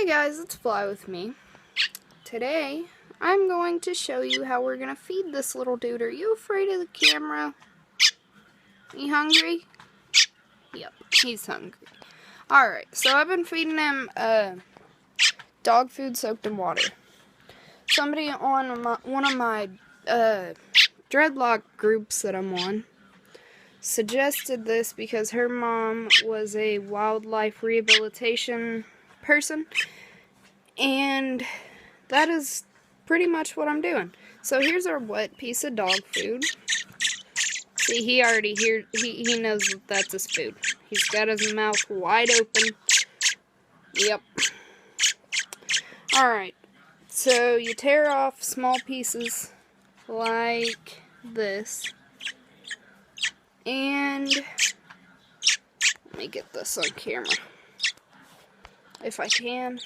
Hey guys, it's Fly with me. Today, I'm going to show you how we're going to feed this little dude. Are you afraid of the camera? You hungry? Yep, he's hungry. Alright, so I've been feeding him dog food soaked in water. Somebody on one of my dreadlock groups that I'm on suggested this because her mom was a wildlife rehabilitation person, and that is pretty much what I'm doing. So here's our wet piece of dog food. See, he already he knows that that's his food. He's got his mouth wide open. Yep. Alright, so you tear off small pieces like this, and let me get this on camera if I can.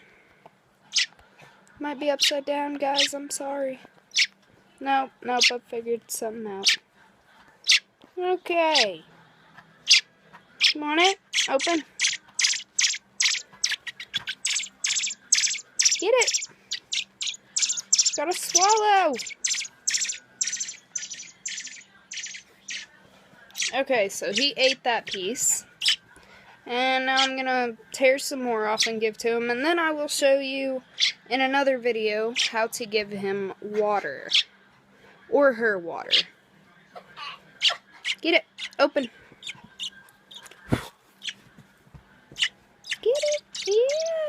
Might be upside down, guys, I'm sorry. Nope, I figured something out. Okay. Come on it, open. Get it. Gotta swallow. Okay, so he ate that piece. And now I'm gonna tear some more off and give to him, and then I will show you in another video how to give him water. Or her water. Get it. Open. Get it. Yeah,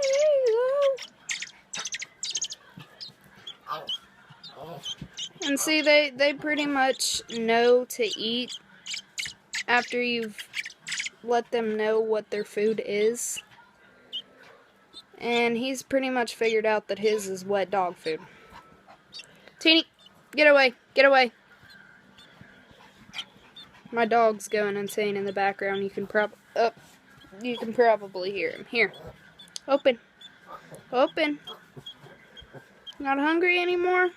there you go. And see, they pretty much know to eat after you've let them know what their food is. And he's pretty much figured out that his is wet dog food. Teeny, get away, get away. My dog's going insane in the background. You can probably hear him. Here. Open. Open. Not hungry anymore?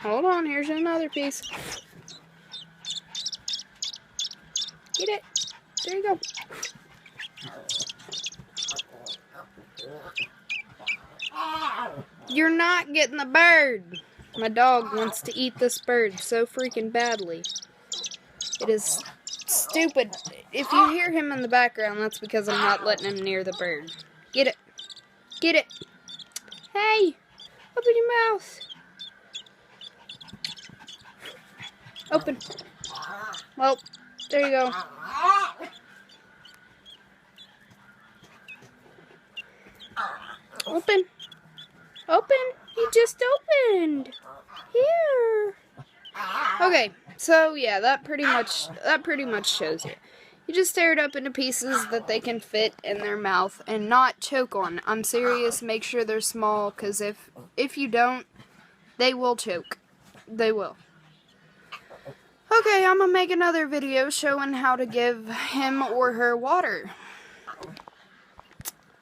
Hold on, here's another piece. Get it. There you go. You're not getting the bird. My dog wants to eat this bird so freaking badly. It is stupid. If you hear him in the background, that's because I'm not letting him near the bird. Get it. Get it. Hey, open your mouth. Open. Well, there you go. Open. Open. He just opened. Here. Okay, so yeah, that pretty much shows you. You just tear it up into pieces that they can fit in their mouth and not choke on. I'm serious, make sure they're small, because if you don't, they will choke. They will. Okay, I'm gonna make another video showing how to give him or her water.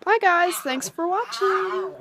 Bye guys, thanks for watching.